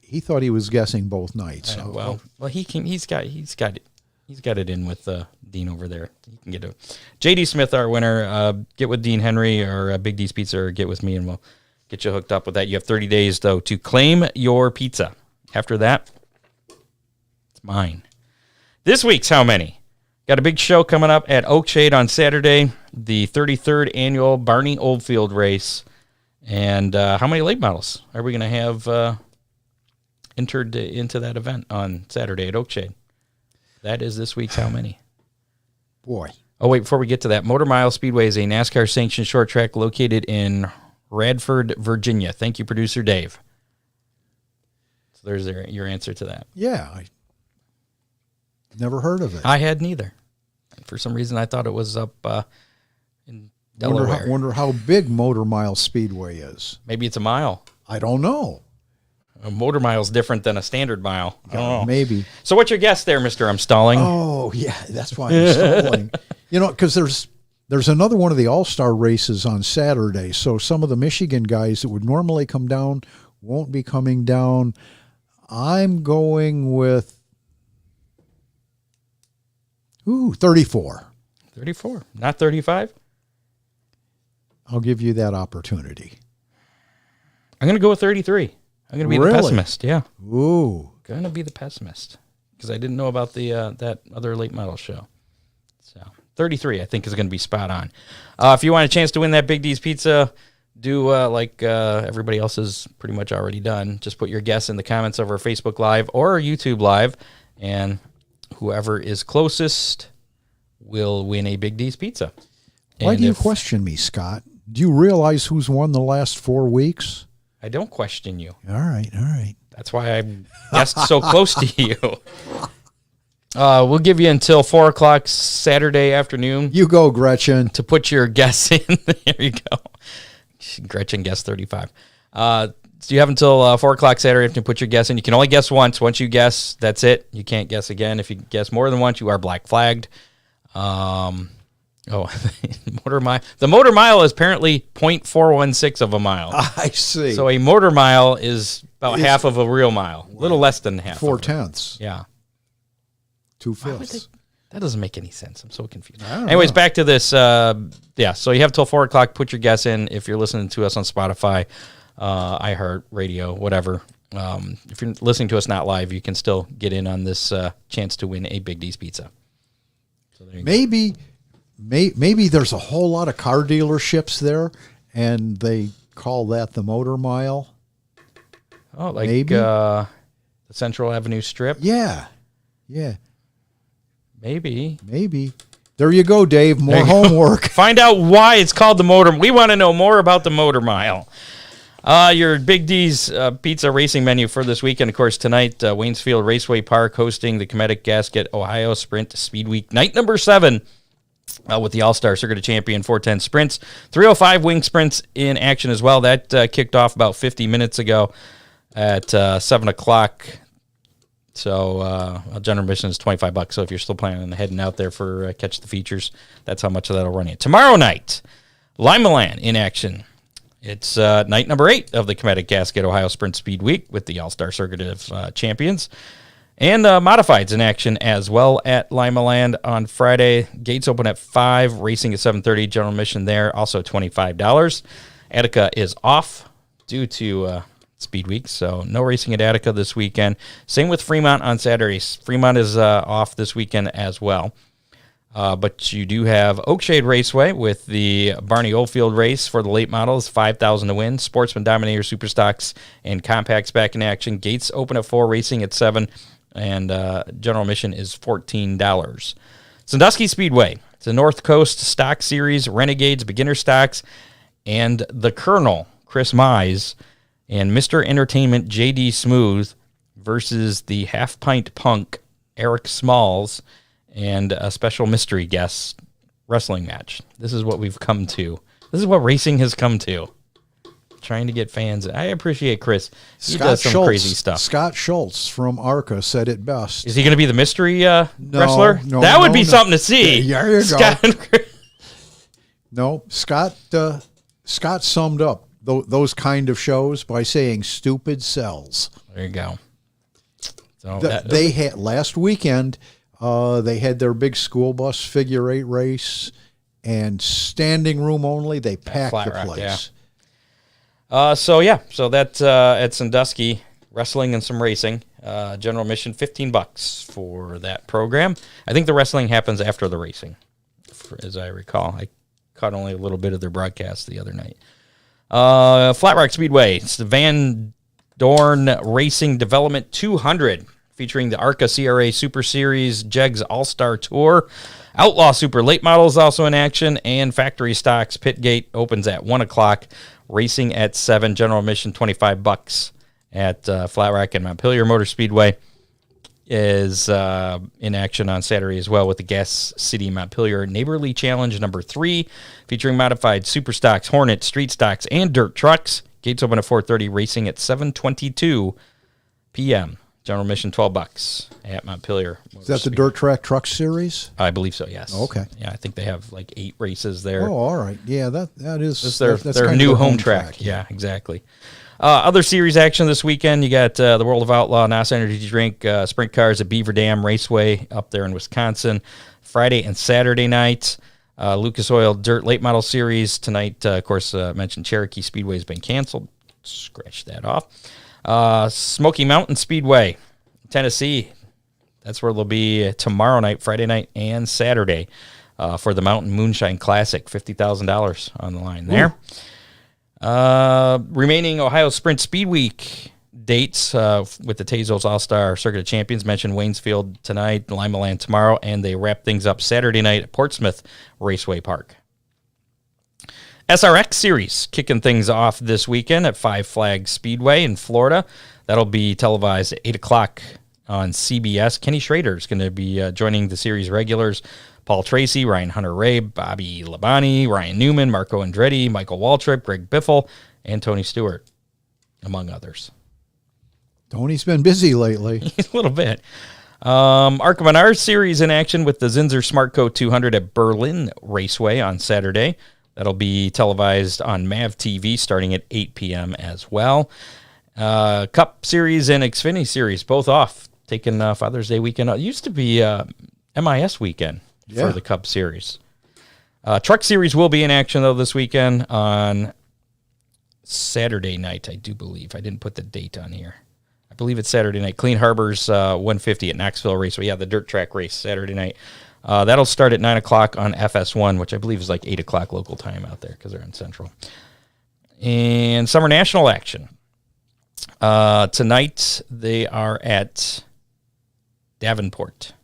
he thought he was guessing both nights. So. Well, he's got it in with Dean over there. He can get it. JD Smith, our winner. Get with Dean Henry or Big D's Pizza, or get with me, and we'll get you hooked up with that. You have 30 days though to claim your pizza. After that, it's mine. This week's how many? Got a big show coming up at Oakshade on Saturday, the 33rd annual Barney Oldfield Race. And how many late models are we going to have entered into that event on Saturday at Oakshade? That is this week's how many. Boy. Oh, wait, before we get to that, Motor Mile Speedway is a NASCAR-sanctioned short track located in Radford, Virginia. Thank you, producer Dave. So there's your answer to that. Yeah. I never heard of it. I had neither. For some reason, I thought it was up in Delaware. Wonder how big Motor Mile Speedway is. Maybe it's a mile. I don't know. A motor mile is different than a standard mile. I don't know. Maybe. So what's your guess there, Mr. I'm stalling? Oh, yeah. That's why I'm stalling. Because there's another one of the All-Star races on Saturday. So some of the Michigan guys that would normally come down won't be coming down. I'm going with 34. 34, not 35? I'll give you that opportunity. I'm going to go with 33. I'm going to be the pessimist, yeah. Ooh. Going to be the pessimist because I didn't know about the that other late model show. So 33, I think, is going to be spot on. If you want a chance to win that Big D's Pizza, do like everybody else has pretty much already done. Just put your guess in the comments of our Facebook Live or our YouTube Live, and whoever is closest will win a Big D's Pizza. Why do you question me, Scott? Do you realize who's won the last 4 weeks? I don't question you. All right. That's why I guessed so close to you. We'll give you until 4 o'clock Saturday afternoon. You go, Gretchen. To put your guess in. There you go. Gretchen guessed 35. So you have until 4 o'clock Saturday afternoon to put your guess in. You can only guess once. Once you guess, that's it. You can't guess again. If you guess more than once, you are black flagged. Motor mile. The motor mile is apparently 0.416 of a mile. I see. So a motor mile is about half of a real mile. A little less than half. 4/10. Yeah. 2/5. That doesn't make any sense. I'm so confused. I don't Anyways, know. back to this. So you have till 4 o'clock. Put your guess in if you're listening to us on Spotify, iHeartRadio, whatever. If you're listening to us not live, you can still get in on this chance to win a Big D's Pizza. So there you go. Maybe there's a whole lot of car dealerships there, and they call that the Motor Mile. Oh, like Maybe. The Central Avenue Strip? Yeah. Maybe. There you go, Dave. More homework. Find out why it's called the Motor. We want to know more about the Motor Mile. Your Big D's Pizza racing menu for this weekend, of course, tonight, Waynesfield Raceway Park hosting the Cometic Gasket Ohio Sprint Speed Week, night number 7. With the All-Star Circuit of Champion 410 Sprints. 305 Wing Sprints in action as well. That kicked off about 50 minutes ago at 7 o'clock. So general admission is $25. So if you're still planning on heading out there for Catch the Features, that's how much that'll run you. Tomorrow night, Limaland in action. It's night number 8 of the Cometic Gasket Ohio Sprint Speed Week with the All-Star Circuit of Champions. And Modifieds in action as well at Limaland on Friday. Gates open at 5, racing at 7:30. General admission there, also $25. Attica is off due to Speed Week, so no racing at Attica this weekend. Same with Fremont on Saturdays. Fremont is off this weekend as well. But you do have Oakshade Raceway with the Barney Oldfield Race for the late models, $5,000 to win. Sportsman Dominator Superstocks and Compacts back in action. Gates open at 4, racing at 7. And general admission is $14. Sandusky Speedway. It's a North Coast Stock Series, Renegades, Beginner Stocks, and the Colonel, Chris Mize, and Mr. Entertainment, J.D. Smooth, versus the Half Pint Punk, Eric Smalls, and a special mystery guest, wrestling match. This is what we've come to. This is what racing has come to. Trying to get fans. I appreciate Chris. He does some crazy stuff. Scott Schultz from ARCA said it best. Is he going to be the mystery wrestler? No, that would be something to see. Yeah, there you Scott go. No, Scott summed up those kind of shows by saying stupid sells. There you go. So They had last weekend, they had their big school bus figure 8 race, and standing room only. They packed the place. Yeah. So that's at Sandusky, wrestling and some racing. General admission $15 for that program. I think the wrestling happens after the racing, as I recall. I caught only a little bit of their broadcast the other night. Flat Rock Speedway. It's the Van Dorn Racing Development 200, featuring the ARCA CRA Super Series Jegs All-Star Tour. Outlaw Super Late Models also in action, and Factory Stocks Pitgate opens at 1 o'clock. Racing at 7. General admission $25 at Flat Rock, and Montpelier Motor Speedway is in action on Saturday as well with the Gas City Montpelier Neighborly Challenge number 3, featuring modified Super Stocks, Hornet, Street Stocks, and dirt trucks. Gates open at 4:30. Racing at 7:22 p.m. General admission $12 at Montpelier. Is that the Dirt Track Truck Series? I believe so. Yes. Okay. Yeah, I think they have like 8 races there. Oh, all right. Yeah, that is. This is that's their kind new of home track. Yeah, exactly. Other series action this weekend, you got the World of Outlaw NOS Energy Drink Sprint Cars at Beaver Dam Raceway up there in Wisconsin, Friday and Saturday nights. Lucas Oil Dirt Late Model Series tonight. Of course, mentioned Cherokee Speedway has been canceled. Scratch that off. Smoky Mountain Speedway, Tennessee. That's where they'll be tomorrow night, Friday night, and Saturday for the Mountain Moonshine Classic. $50,000 on the line there. Remaining Ohio Sprint Speed Week dates with the Tezos All-Star Circuit of Champions. Mentioned Waynesfield tonight, Limaland tomorrow, and they wrap things up Saturday night at Portsmouth Raceway Park. SRX Series kicking things off this weekend at Five Flags Speedway in Florida. That'll be televised at 8 o'clock on CBS. Kenny Schrader is going to be joining the series regulars. Paul Tracy, Ryan Hunter-Ray, Bobby Labonte, Ryan Newman, Marco Andretti, Michael Waltrip, Greg Biffle, and Tony Stewart, among others. Tony's been busy lately. A little bit. ARCA Menard Series in action with the Zinser Smartco 200 at Berlin Raceway on Saturday. That'll be televised on MAV TV starting at 8 p.m. as well. Cup Series and Xfinity Series, both off. Taking Father's Day weekend. It used to be MIS weekend for the Cup Series. Truck Series will be in action, though, this weekend on Saturday night, I do believe. I didn't put the date on here. I believe it's Saturday night. Clean Harbors 150 at Knoxville Raceway. Yeah, the dirt track race Saturday night. That'll start at 9 o'clock on FS1, which I believe is like 8 o'clock local time out there because they're in Central. And Summer National action. Tonight, they are at Davenport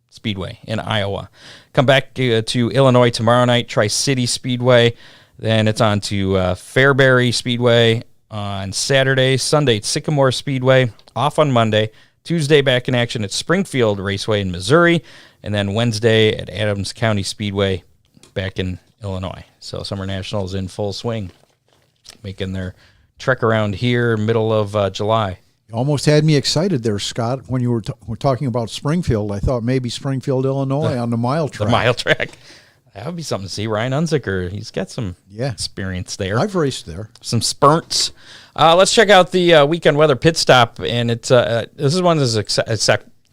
Speedway in Iowa. Come back to Illinois tomorrow night, Tri-City Speedway. Then it's on to Fairbury Speedway on Saturday. Sunday, Sycamore Speedway, off on Monday. Tuesday, back in action at Springfield Raceway in Missouri. And then Wednesday at Adams County Speedway back in Illinois. So Summer National is in full swing, making their trek around here middle of July. You almost had me excited there, Scott, when you were talking about Springfield. I thought maybe Springfield, Illinois on the mile track. The mile track. That would be something to see. Ryan Unzicker, he's got some experience there. I've raced there. Some spurts. Let's check out the weekend weather pit stop. And it's this is one that's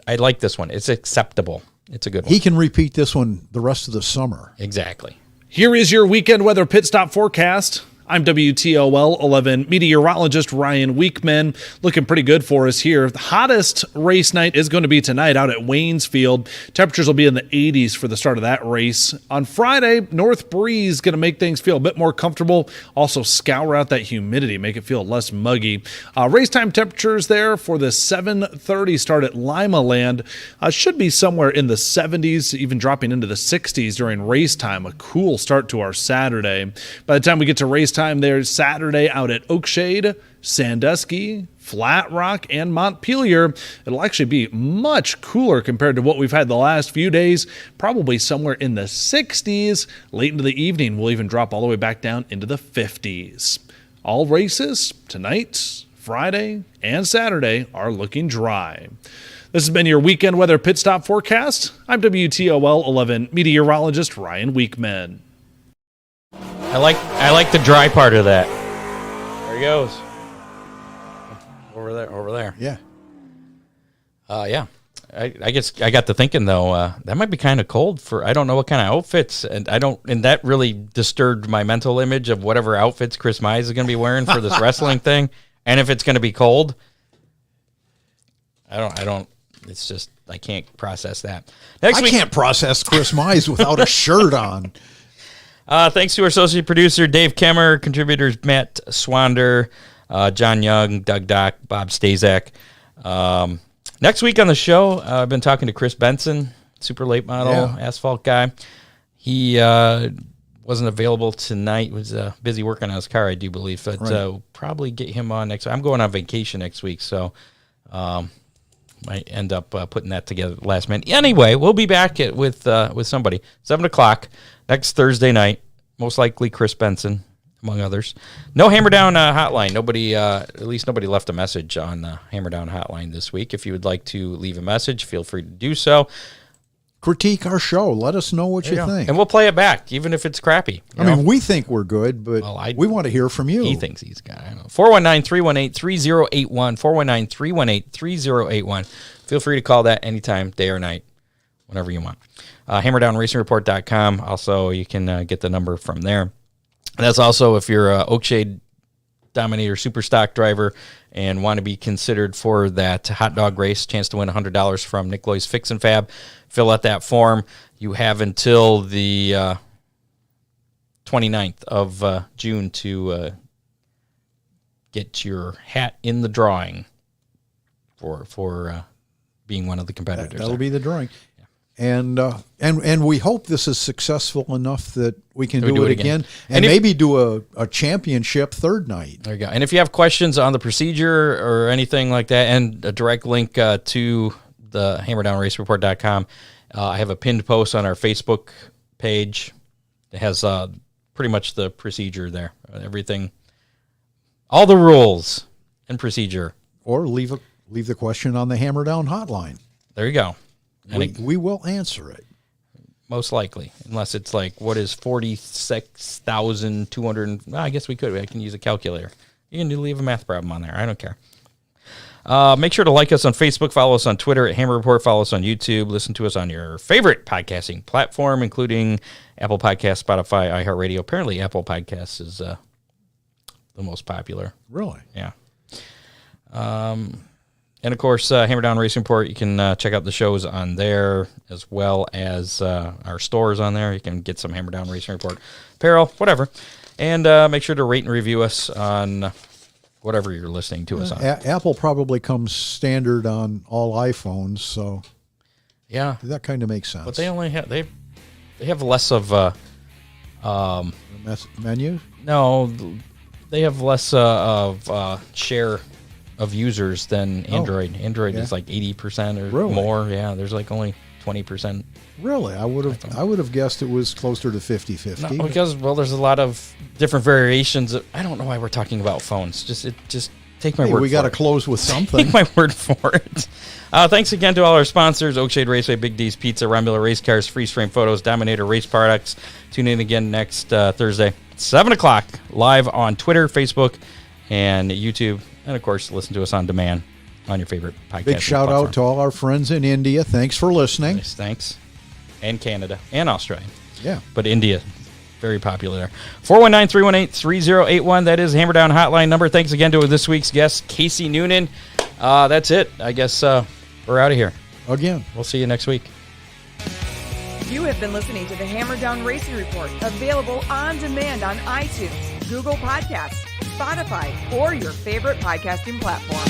I like this one. It's acceptable. It's a good one. He can repeat this one the rest of the summer. Exactly. Here is your weekend weather pit stop forecast. I'm WTOL 11 meteorologist Ryan Weekman. Looking pretty good for us here. The hottest race night is going to be tonight out at Waynesfield. Temperatures will be in the 80s for the start of that race. On Friday, north breeze going to make things feel a bit more comfortable. Also scour out that humidity, make it feel less muggy. Race time temperatures there for the 7:30 start at Limaland should be somewhere in the 70s, even dropping into the 60s during race time. A cool start to our Saturday. By the time we get to race time time there Saturday out at Oakshade, Sandusky, Flat Rock, and Montpelier. It'll actually be much cooler compared to what we've had the last few days, probably somewhere in the 60s. Late into the evening, we'll even drop all the way back down into the 50s. All races tonight, Friday, and Saturday are looking dry. This has been your weekend weather pit stop forecast. I'm WTOL 11 meteorologist Ryan Weekman. I like the dry part of that. There he goes. Over there. Yeah. Yeah. I guess I got to thinking though, that might be kind of cold for, I don't know what kind of outfits, and that really disturbed my mental image of whatever outfits Chris Mize is going to be wearing for this wrestling thing. And if it's going to be cold, it's just, I can't process that. Next week, I can't process Chris Mize without a shirt on. Thanks to our associate producer, Dave Kemmer, contributors Matt Swander, John Young, Doug Dock, Bob Stazak. Next week on the show, I've been talking to Chris Benson, super late model, asphalt guy. He wasn't available tonight, was busy working on his car, I do believe. But right. Probably get him on next week. I'm going on vacation next week, so might end up putting that together last minute. Anyway, we'll be back with somebody. 7 o'clock next Thursday night, most likely Chris Benson, among others. No Hammer Down hotline. Nobody, at least nobody left a message on the Hammer Down hotline this week. If you would like to leave a message, feel free to do so. Critique our show. Let us know what you think. And we'll play it back, even if it's crappy. I mean, we think we're good, but we want to hear from you. He thinks he's got it. 419-318-3081. 419-318-3081. Feel free to call that anytime, day or night, whenever you want. HammerdownRacingReport.com. Also, you can get the number from there. And that's also if you're a Oakshade Dominator Super Stock driver and want to be considered for that hot dog race, chance to win $100 from Nick Loy's Fix and Fab. Fill out that form. You have until the 29th of June to get your hat in the drawing for being one of the competitors. That'll be the drawing. And we hope this is successful enough that we can do it again. And maybe do a championship third night. There you go. And if you have questions on the procedure or anything like that, and a direct link to the HammerdownRaceReport.com, I have a pinned post on our Facebook page that has pretty much the procedure there. Everything, all the rules and procedure. Or leave the question on the Hammer Down hotline. There you go. We will answer it. Most likely, unless it's like, what is 46,200? Well, I guess we could. I can use a calculator. You can leave a math problem on there. I don't care. Make sure to like us on Facebook, follow us on Twitter at Hammer Report, follow us on YouTube, listen to us on your favorite podcasting platform, including Apple Podcasts, Spotify, iHeartRadio. Apparently, Apple Podcasts is the most popular. Really? Yeah. And, of course, Hammer Down Racing Report, you can check out the shows on there, as well as our stores on there. You can get some Hammer Down Racing Report apparel, whatever. And make sure to rate and review us on whatever you're listening to us on. Apple probably comes standard on all iPhones, so yeah, that kind of makes sense. But they only have they have less of menu. No, they have less of share of users than Android. Android is like 80% or more. Yeah, there's like only 20%. Really? I would have guessed it was closer to 50-50. No, because there's a lot of different variations. I don't know why we're talking about phones. Just take my word for it. We got to close with something. Take my word for it. Thanks again to all our sponsors: Oakshade Raceway, Big D's Pizza, Ron Miller Race Cars, Freeze Frame Photos, Dominator Race Products. Tune in again next Thursday, 7 o'clock, live on Twitter, Facebook, and YouTube. And, of course, listen to us on demand on your favorite podcast. Big shout out to all our friends in India. Thanks for listening. Nice, thanks. And Canada and Australia. Yeah. But India, very popular there. 419-318-3081. That is Hammer Down hotline number. Thanks again to this week's guest, Casey Noonan. That's it. I guess we're out of here. Again. We'll see you next week. You have been listening to the Hammer Down Racing Report, available on demand on iTunes, Google Podcasts, Spotify, or your favorite podcasting platform.